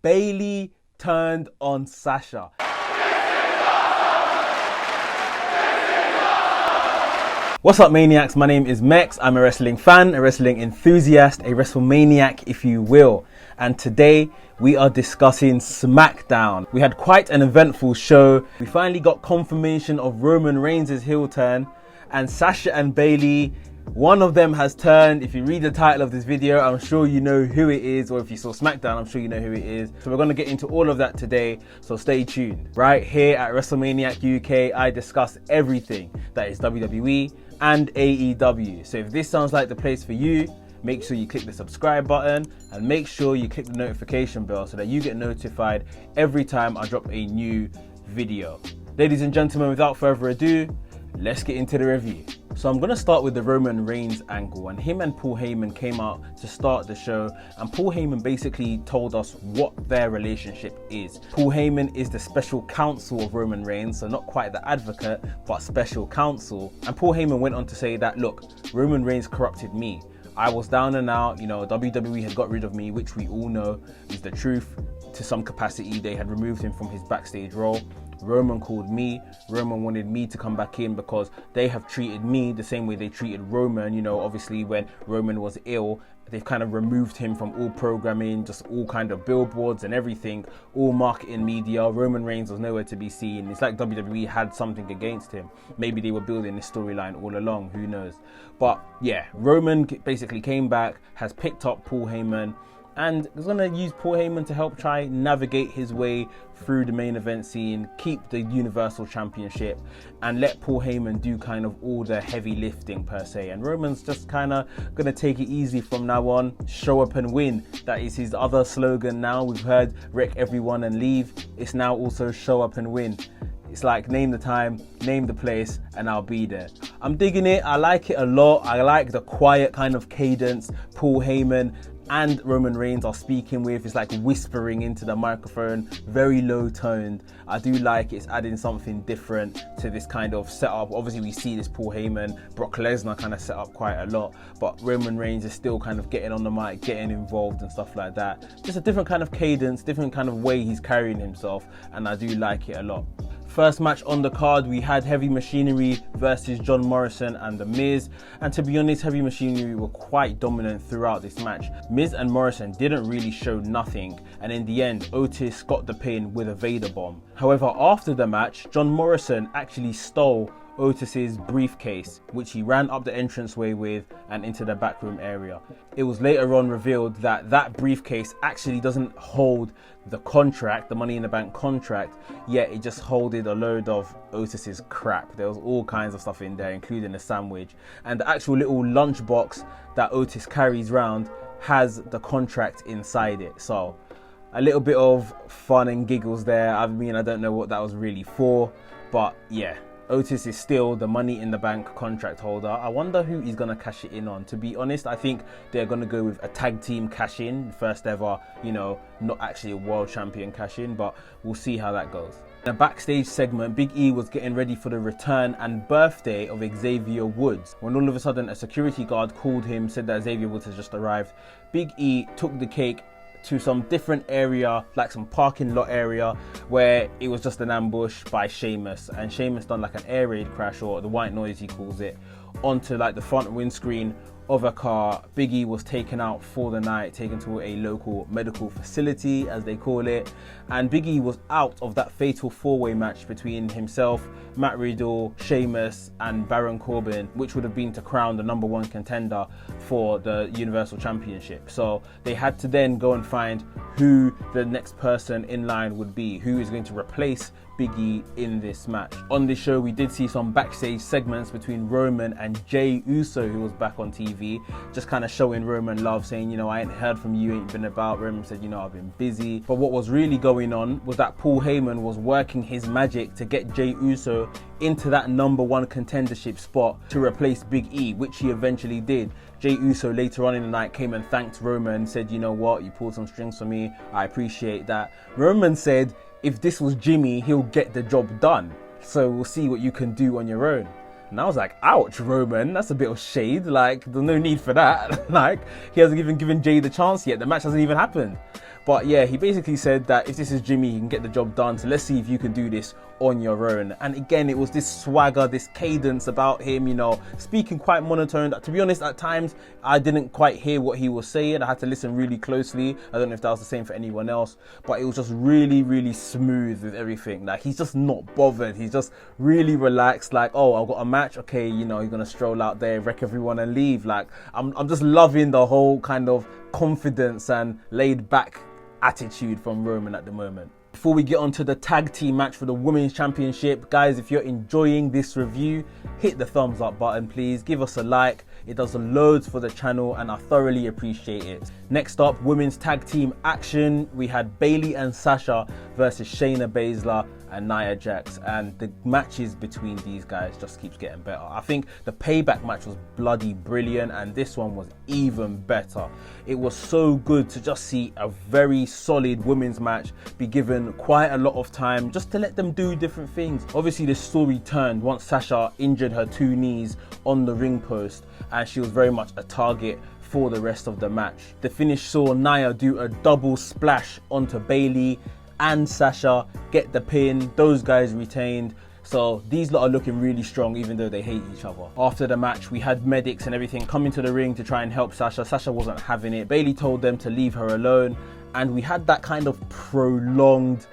Bayley turned on Sasha. What's up, Maniacs? My name is Mex. I'm a wrestling fan, a wrestling enthusiast, a WrestleManiac, if you will. And today we are discussing Smackdown. We had quite an eventful show. We finally got confirmation of Roman Reigns' heel turn, and Sasha and Bayley, one of them has turned. If you read the title of this video, I'm sure you know who it is, or if you saw Smackdown, I'm sure you know who it is. So we're going to get into all of that today, so stay tuned. Right here at WrestleManiac UK, I discuss everything that is WWE and AEW. So if this sounds like the place for you, make sure you click the subscribe button and make sure you click the notification bell so that you get notified every time I drop a new video. Ladies and gentlemen, without further ado, let's get into the review. So I'm going to start with the Roman Reigns angle, and him and Paul Heyman came out to start the show, and Paul Heyman basically told us what their relationship is. Paul Heyman is the special counsel of Roman Reigns, so not quite the advocate, but special counsel. And Paul Heyman went on to say that, look, Roman Reigns corrupted me. I was down and out, WWE had got rid of me, which we all know is the truth. To some capacity, they had removed him from his backstage role. Roman called me. Roman wanted me to come back in because they have treated me the same way they treated Roman. Obviously when Roman was ill, they've kind of removed him from all programming, just all kind of billboards and everything, all marketing media. Roman Reigns was nowhere to be seen. It's like WWE had something against him. Maybe they were building this storyline all along, who knows. But yeah, Roman basically came back, has picked up Paul Heyman, and is going to use Paul Heyman to help try navigate his way through the main event scene, keep the Universal Championship, and let Paul Heyman do kind of all the heavy lifting per se. And Roman's just kind of going to take it easy from now on, show up and win. That is his other slogan now. We've heard wreck everyone and leave. It's now also show up and win. It's like name the time, name the place, and I'll be there. I'm digging it. I like it a lot. I like the quiet kind of cadence Paul Heyman and Roman Reigns are speaking with. It's like whispering into the microphone, very low toned. I do like it's adding something different to this kind of setup. Obviously we see this Paul Heyman, Brock Lesnar kind of set up quite a lot, but Roman Reigns is still kind of getting on the mic, getting involved and stuff like that. Just a different kind of cadence, different kind of way he's carrying himself, and I do like it a lot. First match on the card, we had Heavy Machinery versus John Morrison and The Miz. And to be honest, Heavy Machinery were quite dominant throughout this match. Miz and Morrison didn't really show nothing, and in the end, Otis got the pin with a Vader bomb. However, after the match, John Morrison actually stole Otis's briefcase, which he ran up the entranceway with and into the backroom area. It was later on revealed that that briefcase actually doesn't hold the contract, the Money in the Bank contract, yet it just holded a load of Otis's crap. There was all kinds of stuff in there, including a sandwich, and the actual little lunchbox that Otis carries around has the contract inside it. So a little bit of fun and giggles there. I mean, I don't know what that was really for, but yeah, Otis is still the Money in the Bank contract holder. I wonder who he's going to cash it in on. To be honest, I think they're going to go with a tag team cash in, first ever, not actually a world champion cash in, but we'll see how that goes. In a backstage segment, Big E was getting ready for the return and birthday of Xavier Woods, when all of a sudden a security guard called him, said that Xavier Woods has just arrived. Big E took the cake to some different area, like some parking lot area, where it was just an ambush by Sheamus, and Sheamus done like an air raid crash, or the white noise he calls it, onto like the front windscreen of a car. Big E was taken out for the night, taken to a local medical facility, as they call it, and Big E was out of that fatal four-way match between himself, Matt Riddle, Sheamus and Baron Corbin, which would have been to crown the #1 contender for the Universal Championship. So they had to then go and find who the next person in line would be, who is going to replace Big E in this match. On this show, we did see some backstage segments between Roman and Jay Uso, who was back on TV, just kind of showing Roman love, saying, I ain't heard from you, ain't been about. Roman said, I've been busy. But what was really going on was that Paul Heyman was working his magic to get Jay Uso into that #1 contendership spot to replace Big E, which he eventually did. Jay Uso later on in the night came and thanked Roman, said, you know what, you pulled some strings for me, I appreciate that. Roman said, if this was Jimmy, he'll get the job done. So we'll see what you can do on your own. And I was like, ouch, Roman, that's a bit of shade. Like, there's no need for that. Like, he hasn't even given Jay the chance yet. The match hasn't even happened. But yeah, he basically said that if this is Jimmy, he can get the job done. So let's see if you can do this on your own. And again, it was this swagger, this cadence about him, you know, speaking quite monotone. To be honest, at times I didn't quite hear what he was saying. I had to listen really closely. I don't know if that was the same for anyone else, but it was just really, really smooth with everything. Like, he's just not bothered. He's just really relaxed. Like, oh, I've got a match. Okay, you know, he's gonna stroll out there, wreck everyone and leave. Like, I'm just loving the whole kind of confidence and laid back attitude from Roman at the moment. Before we get on to the tag team match for the Women's Championship, guys, if you're enjoying this review, hit the thumbs up button, please. Give us a like. It does loads for the channel and I thoroughly appreciate it. Next up, women's tag team action. We had Bayley and Sasha versus Shayna Baszler and Nia Jax, and the matches between these guys just keeps getting better. I think the payback match was bloody brilliant, and this one was even better. It was so good to just see a very solid women's match be given quite a lot of time just to let them do different things. Obviously, the story turned once Sasha injured her 2 knees on the ring post, and she was very much a target for the rest of the match. The finish saw Nia do a double splash onto Bayley and Sasha, get the pin. Those guys retained. So these lot are looking really strong, even though they hate each other. After the match, we had medics and everything come into the ring to try and help Sasha. Sasha wasn't having it. Bayley told them to leave her alone, and we had that kind of prolonged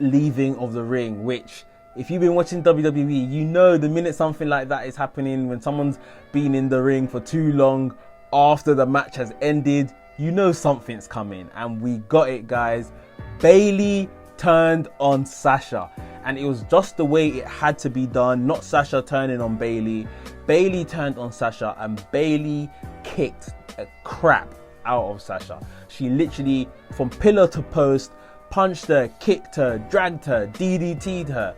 leaving of the ring, which, if you've been watching WWE, you know the minute something like that is happening, when someone's been in the ring for too long after the match has ended, you know something's coming. And we got it, guys. Bayley turned on Sasha, and it was just the way it had to be done, not Sasha turning on Bayley. Bayley turned on Sasha, and Bayley kicked a crap out of Sasha. She literally, from pillar to post, punched her, kicked her, dragged her, DDT'd her,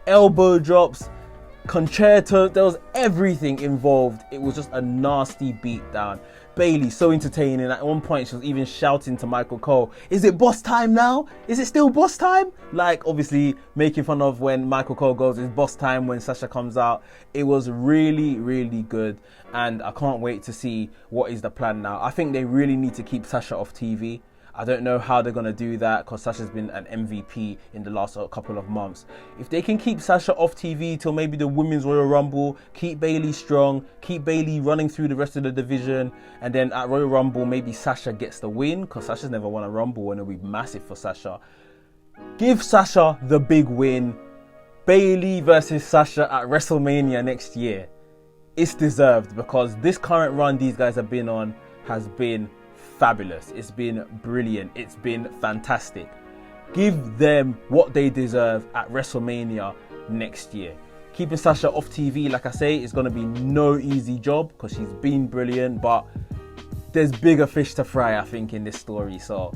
elbow drops, concerto. There was everything involved. It was just a nasty beatdown. Bayley, so entertaining. At one point, she was even shouting to Michael Cole, "Is it boss time now? Is it still boss time?" Like, obviously making fun of when Michael Cole goes, "It's boss time," when Sasha comes out. It was really, really good, and I can't wait to see what is the plan now. I think they really need to keep Sasha off TV. I don't know how they're going to do that, because Sasha's been an MVP in the last couple of months. If they can keep Sasha off TV till maybe the Women's Royal Rumble, keep Bayley strong, keep Bayley running through the rest of the division, and then at Royal Rumble, maybe Sasha gets the win, because Sasha's never won a Rumble and it'll be massive for Sasha. Give Sasha the big win. Bayley versus Sasha at WrestleMania next year. It's deserved, because this current run these guys have been on has been fabulous. It's been brilliant. It's been fantastic. Give them what they deserve at WrestleMania next year. Keeping Sasha off TV, like I say, is going to be no easy job, because she's been brilliant, but there's bigger fish to fry, I think, in this story. So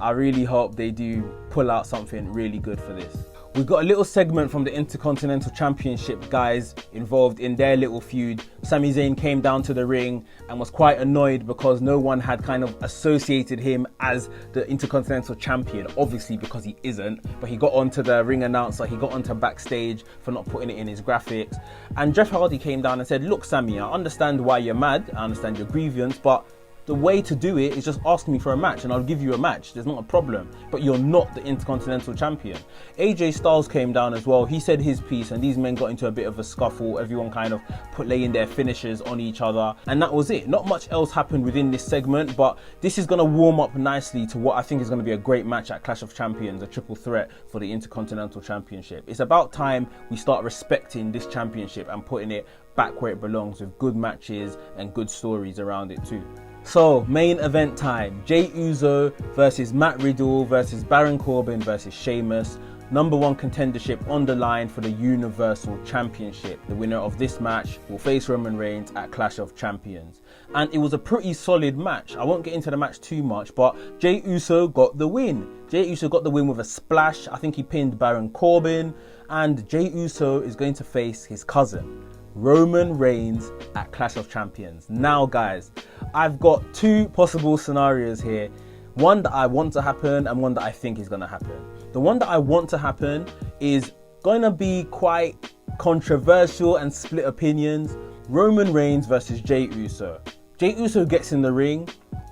I really hope they do pull out something really good for this. We got a little segment from the Intercontinental Championship guys involved in their little feud. Sami Zayn came down to the ring and was quite annoyed because no one had kind of associated him as the Intercontinental Champion, obviously because he isn't, but he got onto the ring announcer, he got onto backstage for not putting it in his graphics. And Jeff Hardy came down and said, "Look, Sami, I understand why you're mad, I understand your grievance, but the way to do it is just ask me for a match and I'll give you a match. There's not a problem. But you're not the Intercontinental Champion." AJ Styles came down as well. He said his piece and these men got into a bit of a scuffle. Everyone kind of laying their finishes on each other. And that was it. Not much else happened within this segment, but this is going to warm up nicely to what I think is going to be a great match at Clash of Champions, a triple threat for the Intercontinental Championship. It's about time we start respecting this championship and putting it back where it belongs, with good matches and good stories around it too. So, main event time. Jay Uso versus Matt Riddle versus Baron Corbin versus Sheamus. Number 1 contendership on the line for the Universal Championship. The winner of this match will face Roman Reigns at Clash of Champions. And it was a pretty solid match. I won't get into the match too much, but Jay Uso got the win. Jay Uso got the win with a splash. I think he pinned Baron Corbin. And Jay Uso is going to face his cousin, Roman Reigns, at Clash of Champions. Now, guys, I've got 2 possible scenarios here. One that I want to happen and one that I think is going to happen. The one that I want to happen is going to be quite controversial and split opinions. Roman Reigns versus Jay Uso. Jay Uso gets in the ring,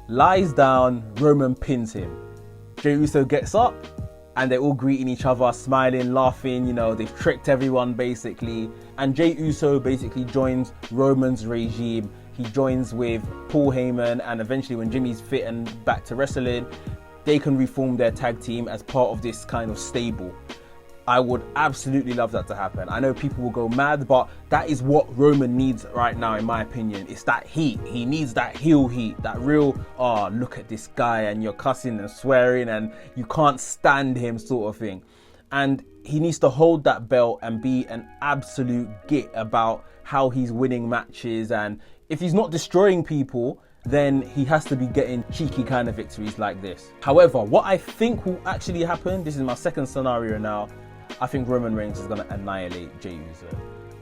lies down, Roman pins him. Jey Uso gets up and they're all greeting each other, smiling, laughing, you know, they've tricked everyone basically. And Jey Uso basically joins Roman's regime. He joins with Paul Heyman, and eventually when Jimmy's fit and back to wrestling, they can reform their tag team as part of this kind of stable. I would absolutely love that to happen. I know people will go mad, but that is what Roman needs right now, in my opinion. It's that heat. He needs that heel heat, that real, oh, look at this guy, and you're cussing and swearing and you can't stand him sort of thing. And he needs to hold that belt and be an absolute git about how he's winning matches. And if he's not destroying people, then he has to be getting cheeky kind of victories like this. However, what I think will actually happen, this is my second scenario now, I think Roman Reigns is going to annihilate Jey Uso.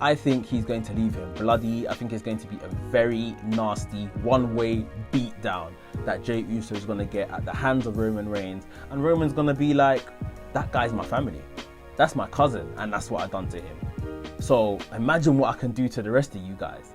I think he's going to leave him bloody. I think it's going to be a very nasty one-way beatdown that Jey Uso is going to get at the hands of Roman Reigns. And Roman's going to be like, that guy's my family. That's my cousin, and that's what I've done to him. So imagine what I can do to the rest of you guys.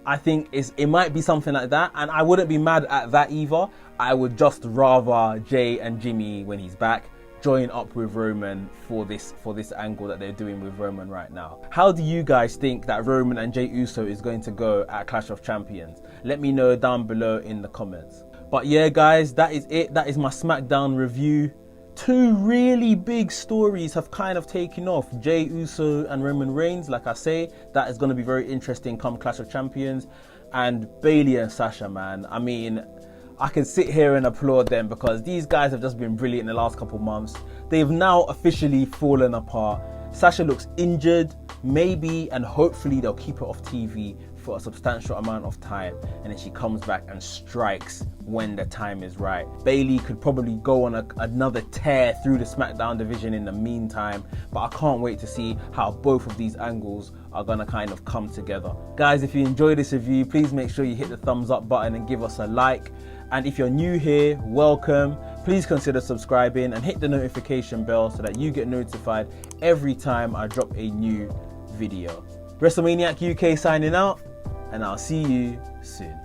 I think it might be something like that, and I wouldn't be mad at that either. I would just rather Jay and Jimmy, when he's back, join up with Roman for this angle that they're doing with Roman right now. How do you guys think that Roman and Jey Uso is going to go at Clash of Champions? Let me know down below in the comments. But yeah guys, that is it. That is my SmackDown review. Two really big stories have kind of taken off. Jey Uso and Roman Reigns, like I say, that is going to be very interesting come Clash of Champions. And Bayley and Sasha, man. I mean, I can sit here and applaud them because these guys have just been brilliant in the last couple months. They've now officially fallen apart. Sasha looks injured, maybe and hopefully they'll keep her off TV for a substantial amount of time, and then she comes back and strikes when the time is right. Bayley could probably go on another tear through the SmackDown division in the meantime, but I can't wait to see how both of these angles are gonna kind of come together. Guys, if you enjoyed this review, please make sure you hit the thumbs up button and give us a like. And if you're new here, welcome. Please consider subscribing and hit the notification bell so that you get notified every time I drop a new video. WrestleManiac UK signing out, and I'll see you soon.